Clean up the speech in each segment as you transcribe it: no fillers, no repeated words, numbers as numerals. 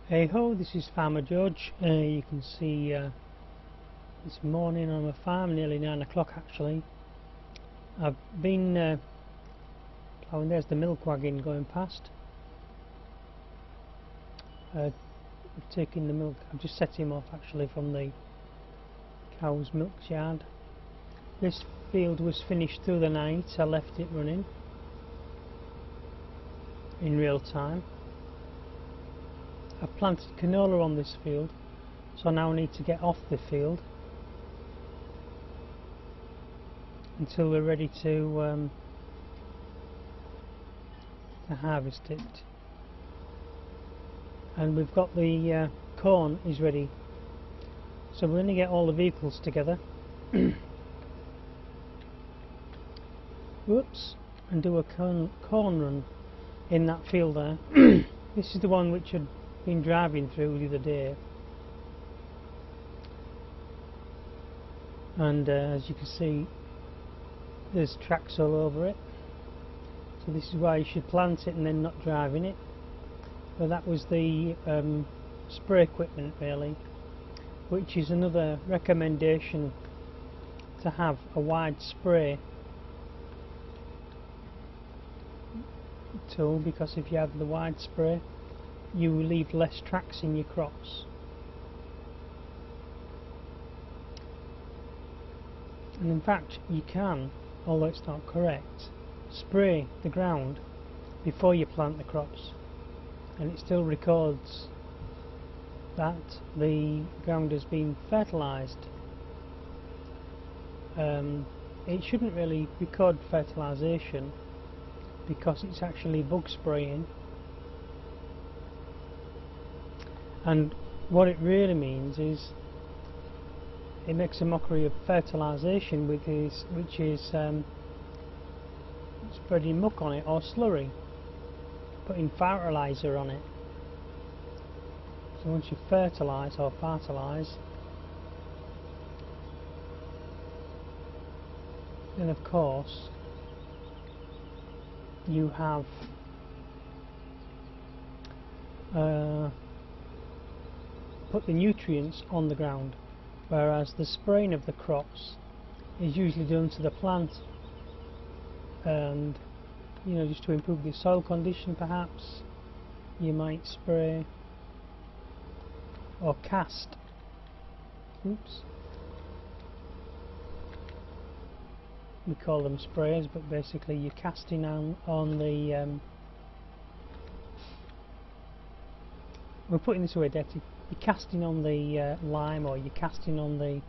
Hey ho, this is Farmer George. You can see this morning on my farm, nearly 9 o'clock actually. I've been ploughing. There's the milk wagon going past. I've taken the milk. I've just set him off actually from the cow's milk yard. This field was finished through the night. I left it running in real time. I've planted canola on this field, so I now need to get off the field until we're ready to harvest it. And we've got the corn is ready, so we're going to get all the vehicles together. Whoops, and do a corn run in that field there. This is the one which had been driving through the other day, and as you can see, there's tracks all over it, so this is why you should plant it and then not driving it. But that was the spray equipment really, which is another recommendation, to have a wide spray tool, because if you have the wide spray you leave less tracks in your crops. And in fact you can, although it's not correct, spray the ground before you plant the crops, and it still records that the ground has been fertilised. It shouldn't really record fertilisation because it's actually bug spraying. And what it really means is it makes a mockery of fertilisation, which is spreading muck on it or slurry, putting fertiliser on it. So once you fertilise or fertilise, then of course you have put the nutrients on the ground, whereas the spraying of the crops is usually done to the plant, and just to improve the soil condition perhaps you might spray or cast. Oops. We call them sprayers, but basically you're casting on the we're putting this away, Detty. You're casting on the lime, or you're casting on the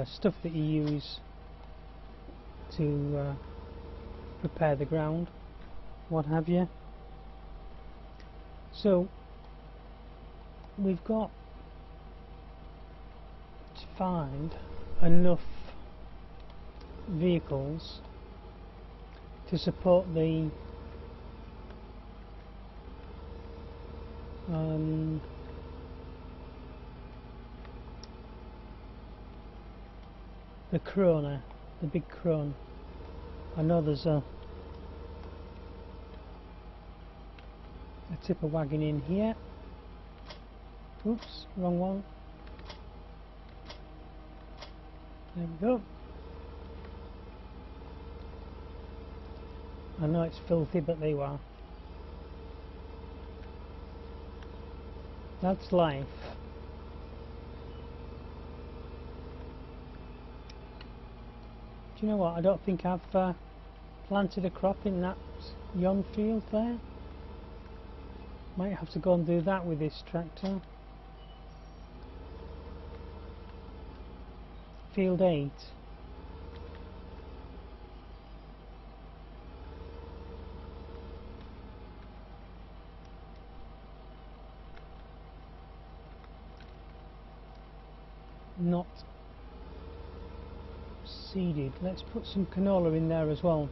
stuff that you use to prepare the ground, what have you. So we've got to find enough vehicles to support the Corona, the big crone. I know there's a tipper wagon in here. Oops, wrong one. There we go. I know it's filthy, but there you are. That's life. Do you know what? I don't think I've planted a crop in that yon field there. Might have to go and do that with this tractor. Field 8. Not seeded. Let's put some canola in there as well.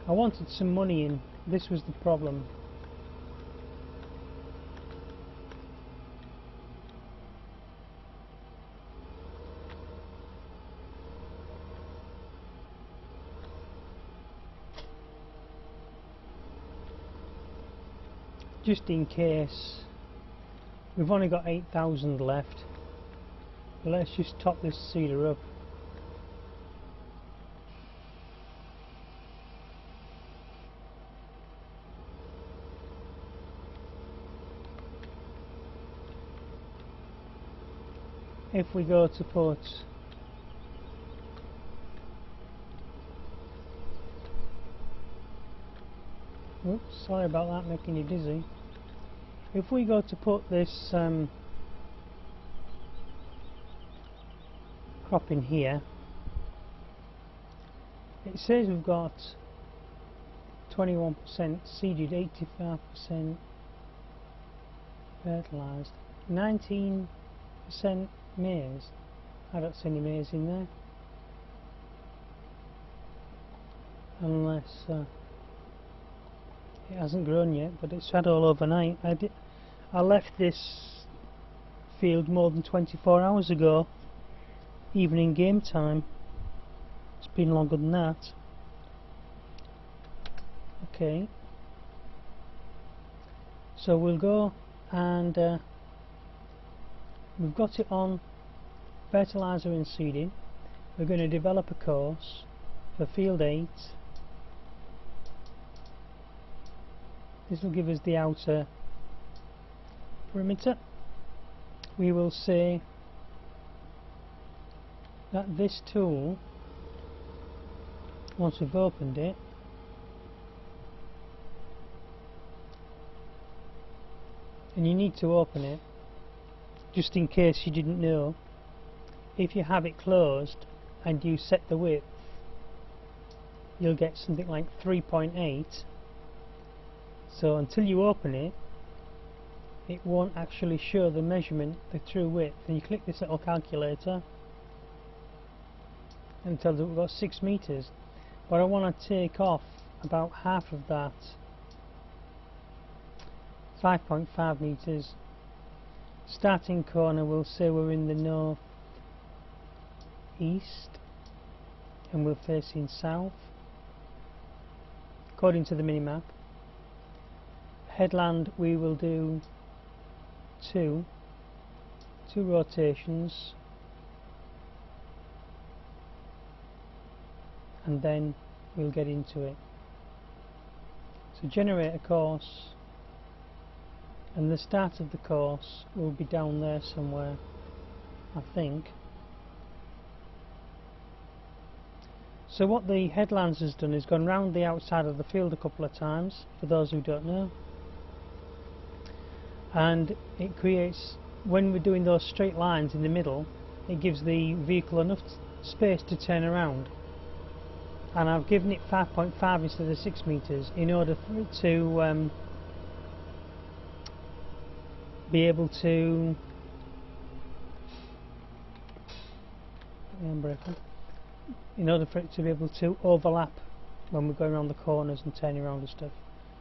I wanted some money in. This was the problem. Just in case We've only got 8,000 left, but let's just top this seeder up. If we go to put oops, sorry about that, making you dizzy. If we go to put this crop in here, it says we've got 21% seeded, 85% fertilised, 19% maize. I don't see any maize in there, unless it hasn't grown yet, but it's had all overnight. I left this field more than 24 hours ago, even in game time. It's been longer than that. Okay, so we'll go and we've got it on fertiliser and seeding. We're going to develop a course for field 8. This will give us the outer perimeter. We will say that this tool, once we've opened it, and you need to open it just in case you didn't know, if you have it closed and you set the width, you'll get something like 3.8. so until you open it, it won't actually show the measurement, the true width. And you click this little calculator and it tells us we've got 6 meters, but I want to take off about half of that, 5.5 meters. Starting corner, we'll say we're in the north east and we're facing south according to the minimap. Headland, we will do two rotations, and then we'll get into it. So generate a course, and the start of the course will be down there somewhere, I think. So what the Headlands has done is gone round the outside of the field a couple of times, for those who don't know, and it creates, when we're doing those straight lines in the middle, it gives the vehicle enough space to turn around. And I've given it 5.5 instead of 6 meters in order for it to be able to in order for it to be able to overlap when we're going around the corners and turning around and stuff.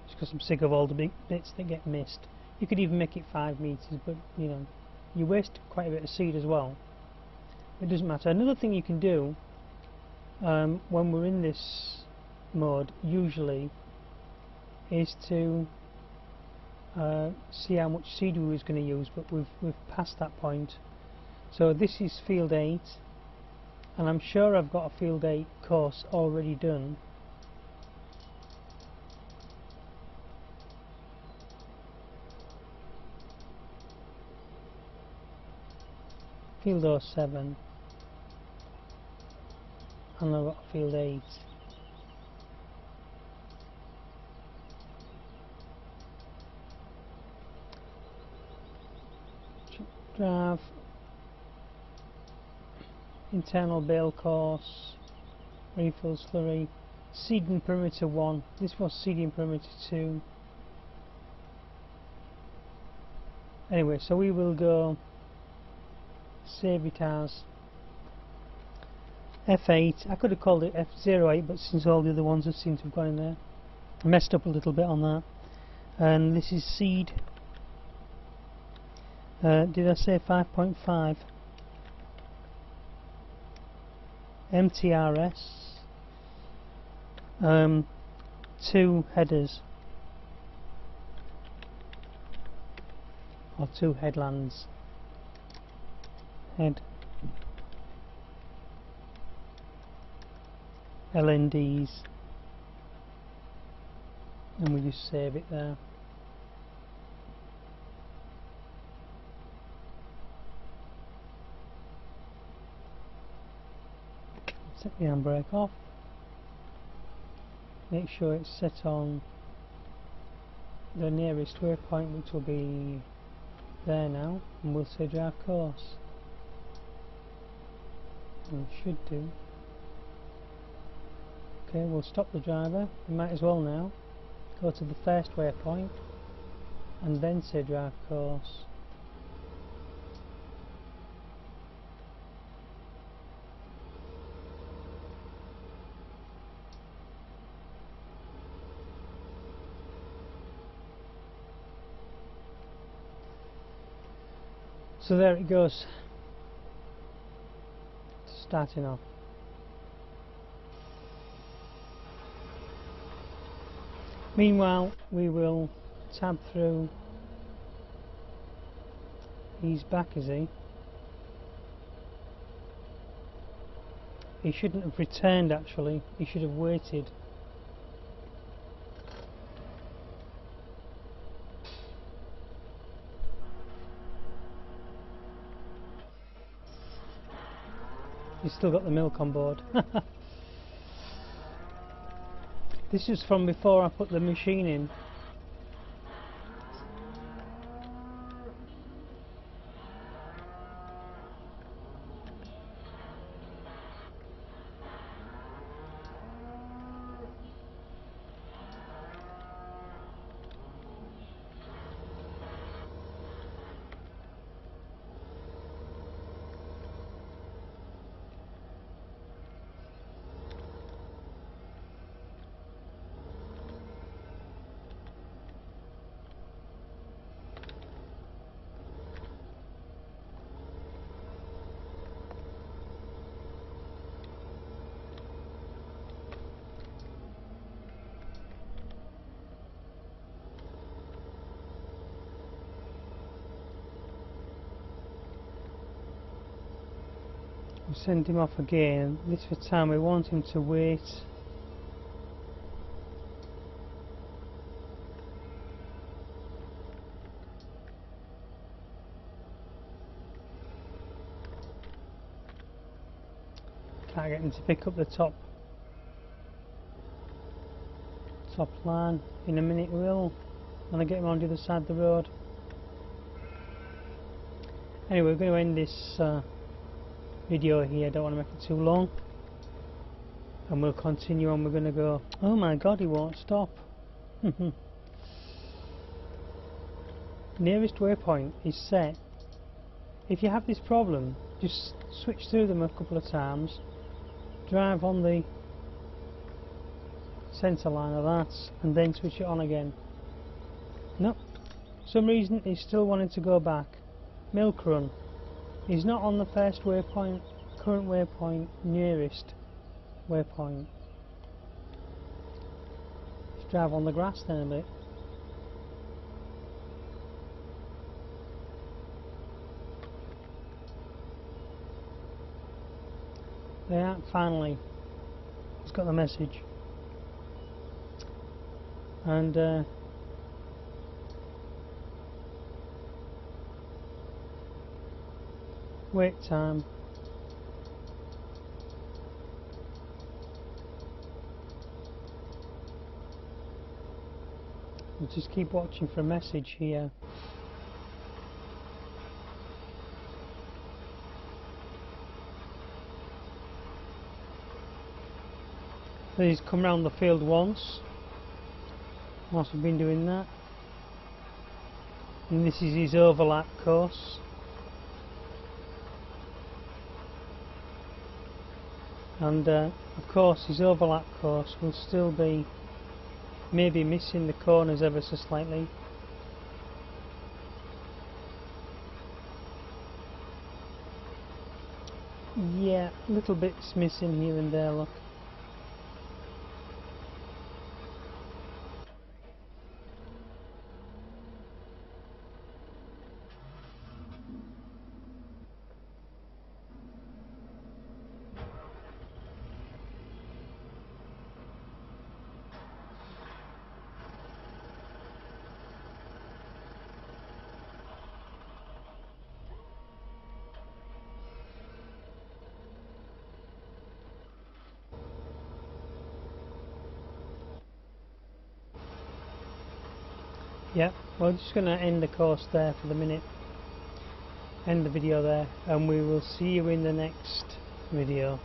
Just because I'm sick of all the big bits that get missed. You could even make it 5 meters, but you know, you waste quite a bit of seed as well. It doesn't matter. Another thing you can do when we're in this mode usually is to see how much seed we was going to use, but we've passed that point. So this is field 8, and I'm sure I've got a field 8 course already done. Field 07, and I've got field 8. Drive, internal bale course, refill slurry, seeding perimeter 1, this was seeding perimeter 2. Anyway, so we will go save it as F8. I could have called it F08, but since all the other ones have seemed to have gone in there, I messed up a little bit on that. And this is seed. Did I say 5.5? MTRS. 2 headers. or 2 headlands. Head LNDs, and we just save it there. Set the handbrake off. Make sure it's set on the nearest waypoint, which will be there now, and we'll say drive course. And we should do. Okay, we'll stop the driver. We might as well now go to the first waypoint and then say drive course. So there it goes, starting off. Meanwhile, we will tab through. He's back, is he? He shouldn't have returned actually, he should have waited. He's still got the milk on board. This is from before I put the machine in. We'll send him off again. This time we want him to wait. Can't get him to pick up the top line. In a minute we will. When I get him on the other side of the road. Anyway, we're going to end this video here. I don't want to make it too long, and we'll continue on. We're going to go. Oh my god, he won't stop. Nearest waypoint is set. If you have this problem, just switch through them a couple of times, drive on the centre line of that, and then switch it on again. No, for some reason he's still wanting to go back. Milk run. He's not on the first waypoint, current waypoint, nearest waypoint. Let's drive on the grass then a bit. Yeah, finally, he's got the message. And wait time. We'll just keep watching for a message here. So he's come round the field once whilst we've been doing that, and this is his overlap course. And of course his overlap course will still be maybe missing the corners ever so slightly. Yeah, little bits missing here and there, look. Yeah, we're just going to end the course there for the minute. End the video there, and we will see you in the next video.